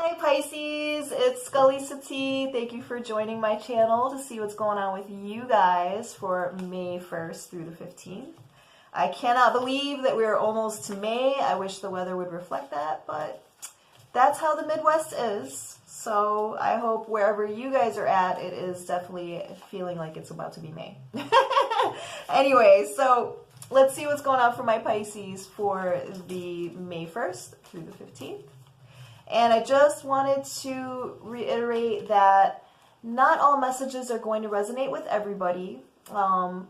Hi Pisces, it's Scully Sati. Thank you for joining my channel to see what's going on with you guys for May 1st through the 15th. I cannot believe that we're almost to May. I wish the weather would reflect that, but that's how the Midwest is. So I hope wherever you guys are at, it is definitely feeling like it's about to be May. Anyway, so let's see what's going on for my Pisces for the May 1st through the 15th. And I just wanted to reiterate that not all messages are going to resonate with everybody.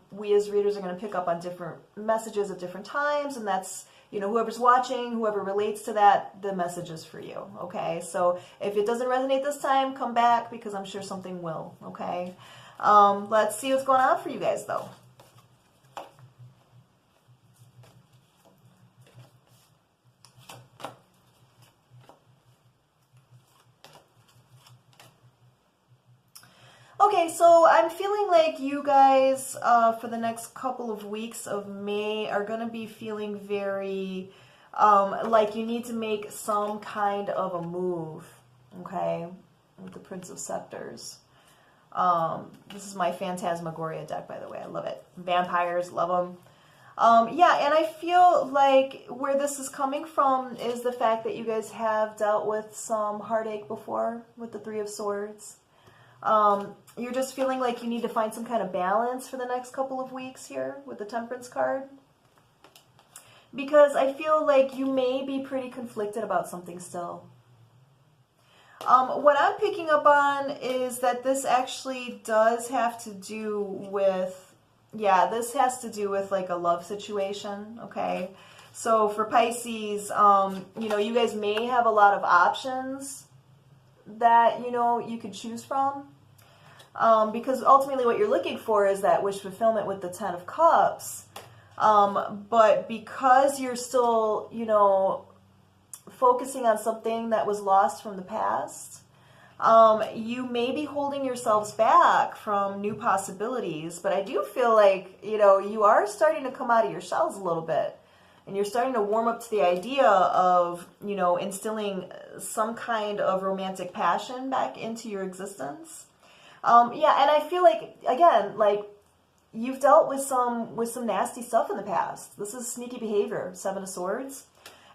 We as readers are going to pick up on different messages at different times, and that's, you know, whoever's watching, whoever relates to that, the message is for you, okay? So if it doesn't resonate this time, come back because I'm sure something will, okay? Let's see what's going on for you guys, though. Okay, so I'm feeling like you guys, for the next couple of weeks of May, are going to be feeling very, like you need to make some kind of a move, okay, with the Prince of Scepters. This is my Phantasmagoria deck, by the way. I love it. Vampires, love them. Yeah, and I feel like where this is coming from is the fact that you guys have dealt with some heartache before with the Three of Swords. You're just feeling like you need to find some kind of balance for the next couple of weeks here with the Temperance card. Because I feel like you may be pretty conflicted about something still. What I'm picking up on is that this actually does have to do with, yeah, this has to do with like a love situation, okay? So for Pisces, you know, you guys may have a lot of options that, you know, you could choose from. Because ultimately what you're looking for is that wish fulfillment with the Ten of Cups. But because you're still, you know, focusing on something that was lost from the past, you may be holding yourselves back from new possibilities. But I do feel like, you know, you are starting to come out of your shells a little bit. And you're starting to warm up to the idea of, you know, instilling some kind of romantic passion back into your existence. Yeah, and I feel like, again, like, you've dealt with some nasty stuff in the past. This is sneaky behavior, Seven of Swords.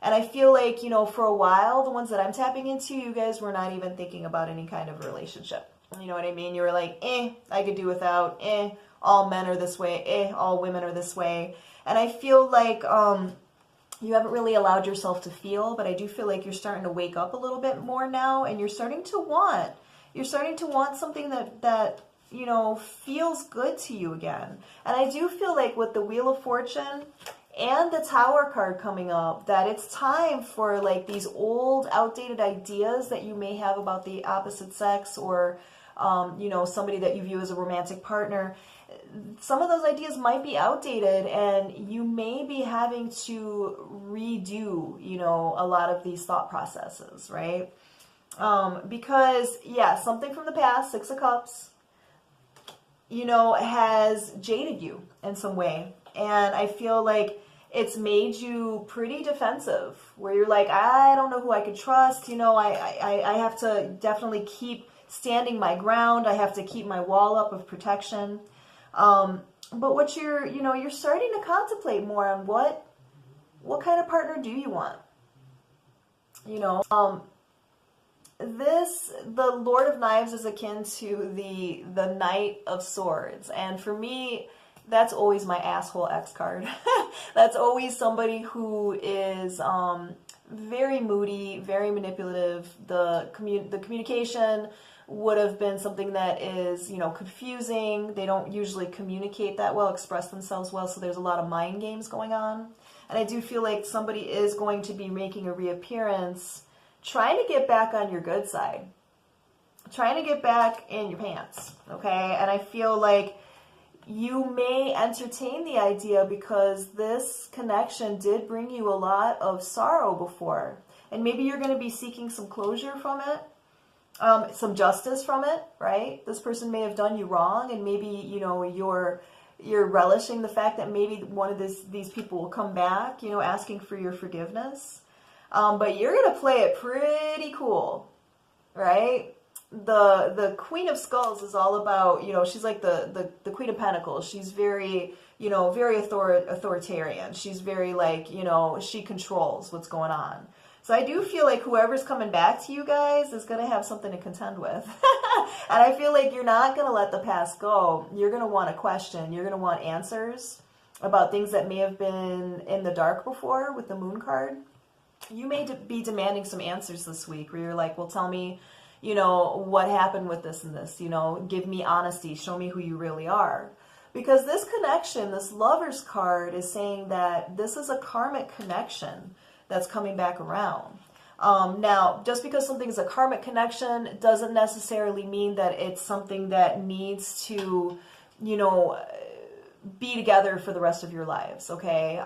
And I feel like, you know, for a while, the ones that I'm tapping into, you guys were not even thinking about any kind of relationship. You know what I mean? You were like, I could do without, all men are this way, all women are this way. And I feel like, you haven't really allowed yourself to feel, but I do feel like you're starting to wake up a little bit more now, and you're starting to want something that you know, feels good to you again. And I do feel like with the Wheel of Fortune and the Tower card coming up, that it's time for like these old, outdated ideas that you may have about the opposite sex or, you know, somebody that you view as a romantic partner. Some of those ideas might be outdated, and you may be having to redo, you know, a lot of these thought processes, right? Because, yeah, something from the past, Six of Cups, you know, has jaded you in some way. And I feel like it's made you pretty defensive, where you're like, I don't know who I could trust, you know, I have to definitely keep standing my ground. I have to keep my wall up of protection. But what you're starting to contemplate more on what kind of partner do you want? You know, the Lord of Knives is akin to the Knight of Swords. And for me, that's always my asshole ex card. That's always somebody who is, very moody, very manipulative. The communication would have been something that is, you know, confusing. They don't usually communicate that well, express themselves well, so there's a lot of mind games going on. And I do feel like somebody is going to be making a reappearance, trying to get back on your good side, trying to get back in your pants, okay? And I feel like you may entertain the idea because this connection did bring you a lot of sorrow before. And maybe you're going to be seeking some closure from it. Some justice from it, right? This person may have done you wrong, and maybe, you know, you're relishing the fact that maybe one of these people will come back, you know, asking for your forgiveness. But you're going to play it pretty cool. right? The Queen of Skulls is all about, you know, she's like the Queen of Pentacles. She's very, you know, very authoritarian. She's very like, you know, she controls what's going on. So I do feel like whoever's coming back to you guys is going to have something to contend with. And I feel like you're not going to let the past go. You're going to want a question. You're going to want answers about things that may have been in the dark before with the Moon card. You may be demanding some answers this week where you're like, well, tell me, you know, what happened with this and this, you know, give me honesty, show me who you really are. Because this connection, this Lover's card is saying that this is a karmic connection that's coming back around. Now, just because something is a karmic connection doesn't necessarily mean that it's something that needs to, you know, be together for the rest of your lives, okay?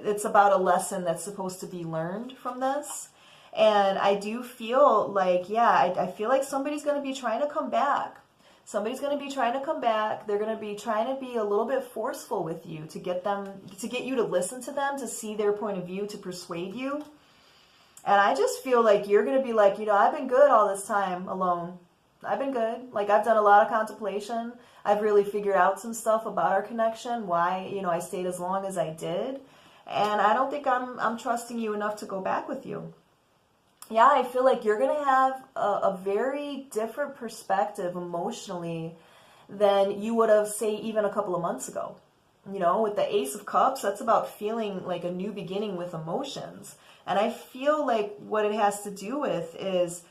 It's about a lesson that's supposed to be learned from this. And I do feel like, yeah, I feel like somebody's going to be trying to come back. Somebody's going to be trying to come back. They're going to be trying to be a little bit forceful with you to get you to listen to them, to see their point of view, to persuade you. And I just feel like you're going to be like, you know, I've been good all this time alone. I've been good. Like, I've done a lot of contemplation. I've really figured out some stuff about our connection, why, you know, I stayed as long as I did. And I don't think I'm trusting you enough to go back with you. Yeah, I feel like you're going to have a very different perspective emotionally than you would have, say, even a couple of months ago. You know, with the Ace of Cups, that's about feeling like a new beginning with emotions. And I feel like what it has to do with is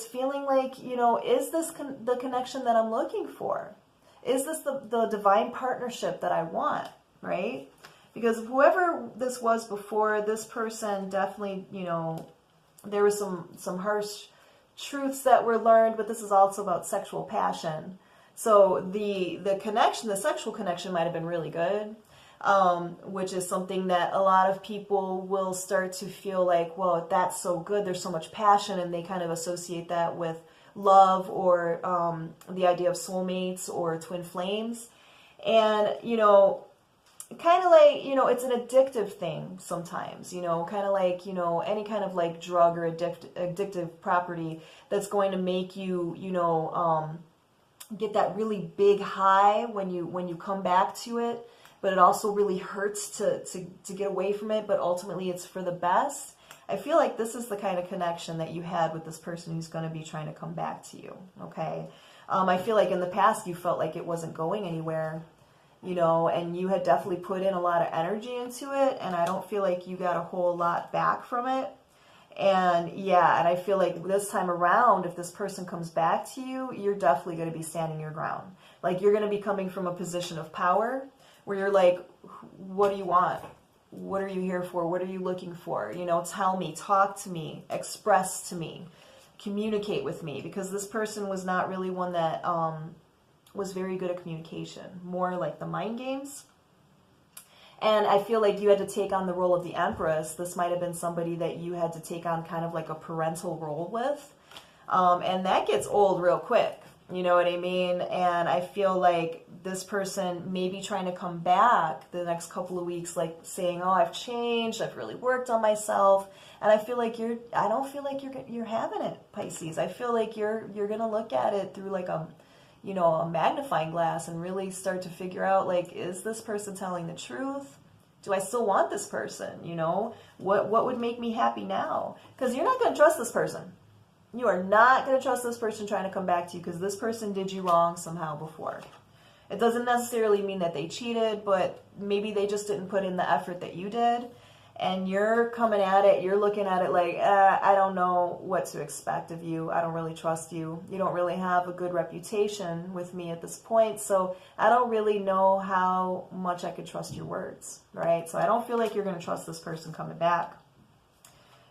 feeling like, you know, is this the connection that I'm looking for? Is this the divine partnership that I want, right? Because whoever this was before, this person definitely, you know, there was some harsh truths that were learned, but this is also about sexual passion. So the connection, the sexual connection might have been really good, which is something that a lot of people will start to feel like, well, that's so good, there's so much passion, and they kind of associate that with love or the idea of soulmates or twin flames. And, you know, kind of like, you know, it's an addictive thing sometimes, you know, kind of like, you know, any kind of like drug or addictive property that's going to make you, you know, get that really big high when you come back to it, but it also really hurts to get away from it, but ultimately it's for the best. I feel like this is the kind of connection that you had with this person who's going to be trying to come back to you, okay? I feel like in the past you felt like it wasn't going anywhere, you know, and you had definitely put in a lot of energy into it, and I don't feel like you got a whole lot back from it. And yeah, and I feel like this time around, if this person comes back to you, you're definitely going to be standing your ground. Like, you're going to be coming from a position of power where you're like, what do you want? What are you here for? What are you looking for? You know, tell me, talk to me, express to me, communicate with me, because this person was not really one that was very good at communication, more like the mind games. And I feel like you had to take on the role of the Empress. This might have been somebody that you had to take on kind of like a parental role with. And that gets old real quick. You know what I mean? And I feel like this person may be trying to come back the next couple of weeks, like saying, oh, I've changed. I've really worked on myself. And I feel like I don't feel like you're having it, Pisces. I feel like you're going to look at it through like a magnifying glass and really start to figure out, like, is this person telling the truth? Do I still want this person? You know, what would make me happy now? Because you're not going to trust this person. You are not going to trust this person trying to come back to you, because this person did you wrong somehow before. It doesn't necessarily mean that they cheated, but maybe they just didn't put in the effort that you did. And you're coming at it, you're looking at it like, I don't know what to expect of you. I don't really trust you. You don't really have a good reputation with me at this point, so I don't really know how much I could trust your words, right? So I don't feel like you're going to trust this person coming back.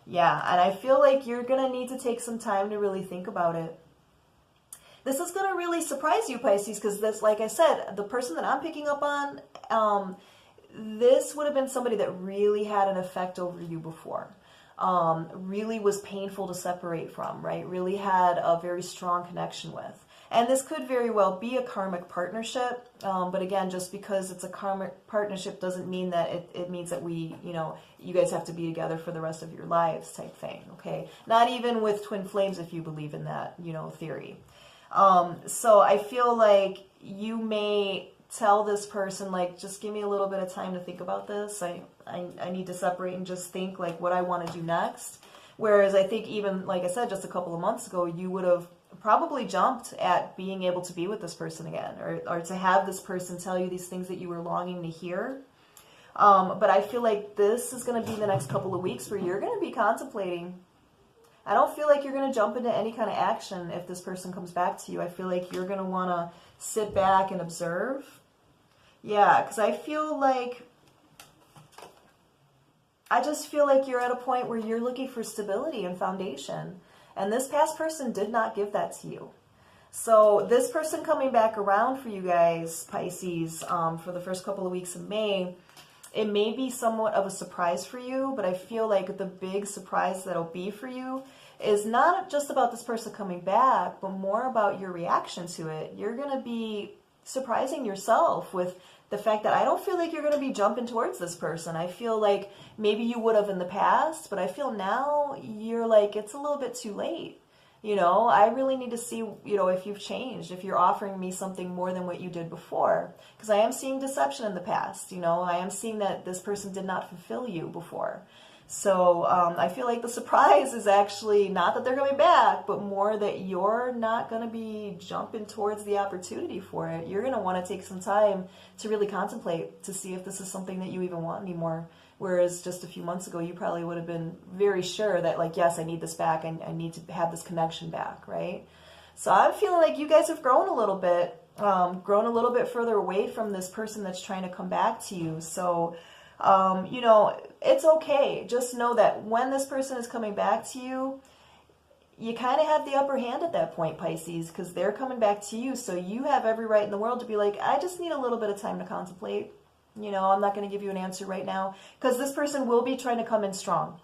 Yeah, and I feel like you're going to need to take some time to really think about it. This is going to really surprise you, Pisces, because this, like I said, the person that I'm picking up on, this would have been somebody that really had an effect over you before. really was painful to separate from, right? Really had a very strong connection with. And this could very well be a karmic partnership, but again, just because it's a karmic partnership doesn't mean that it means that you guys have to be together for the rest of your lives type thing, okay? Not even with twin flames if you believe in that, theory. So I feel like you may tell this person, like, just give me a little bit of time to think about this. I need to separate and just think, like, what I want to do next. Whereas I think even, like I said, just a couple of months ago, you would have probably jumped at being able to be with this person again, or to have this person tell you these things that you were longing to hear. But I feel like this is going to be the next couple of weeks where you're going to be contemplating. I don't feel like you're going to jump into any kind of action if this person comes back to you. I feel like you're going to want to sit back and observe. Yeah, because I just feel like you're at a point where you're looking for stability and foundation. And this past person did not give that to you. So this person coming back around for you guys, Pisces, for the first couple of weeks of May, it may be somewhat of a surprise for you, but I feel like the big surprise that'll be for you is not just about this person coming back, but more about your reaction to it. You're going to be surprising yourself with the fact that I don't feel like you're going to be jumping towards this person. I feel like maybe you would have in the past, but I feel now you're like, it's a little bit too late. I really need to see, if you've changed, if you're offering me something more than what you did before. Because I am seeing deception in the past, I am seeing that this person did not fulfill you before. So I feel like the surprise is actually not that they're coming back, but more that you're not going to be jumping towards the opportunity for it. You're going to want to take some time to really contemplate to see if this is something that you even want anymore. Whereas just a few months ago, you probably would have been very sure that, like, yes, I need this back. I need to have this connection back, right? So I'm feeling like you guys have grown a little bit further away from this person that's trying to come back to you. So, it's okay. Just know that when this person is coming back to you, you kind of have the upper hand at that point, Pisces, because they're coming back to you. So you have every right in the world to be like, I just need a little bit of time to contemplate. I'm not going to give you an answer right now, because this person will be trying to come in strong.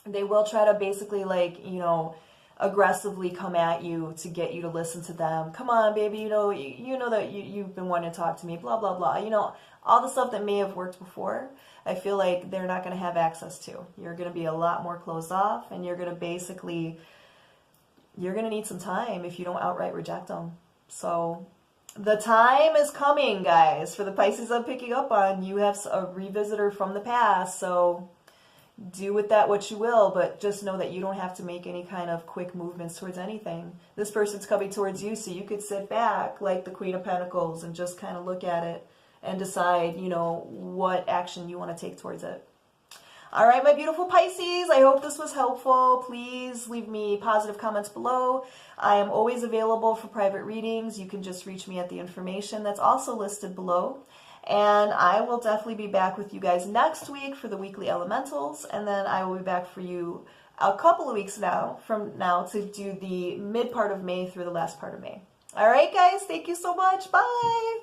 They will try to basically, like, aggressively come at you to get you to listen to them. Come on, baby, you know that you've been wanting to talk to me, blah, blah, blah. All the stuff that may have worked before, I feel like they're not going to have access to. You're going to be a lot more closed off, and you're going to need some time if you don't outright reject them. So the time is coming, guys, for the Pisces I'm picking up on. You have a revisitor from the past, so do with that what you will, but just know that you don't have to make any kind of quick movements towards anything. This person's coming towards you, so you could sit back like the Queen of Pentacles and just kind of look at it and decide, what action you want to take towards it. All right, my beautiful Pisces, I hope this was helpful. Please leave me positive comments below. I am always available for private readings. You can just reach me at the information that's also listed below. And I will definitely be back with you guys next week for the weekly elementals. And then I will be back for you a couple of weeks from now to do the mid part of May through the last part of May. All right, guys, thank you so much. Bye.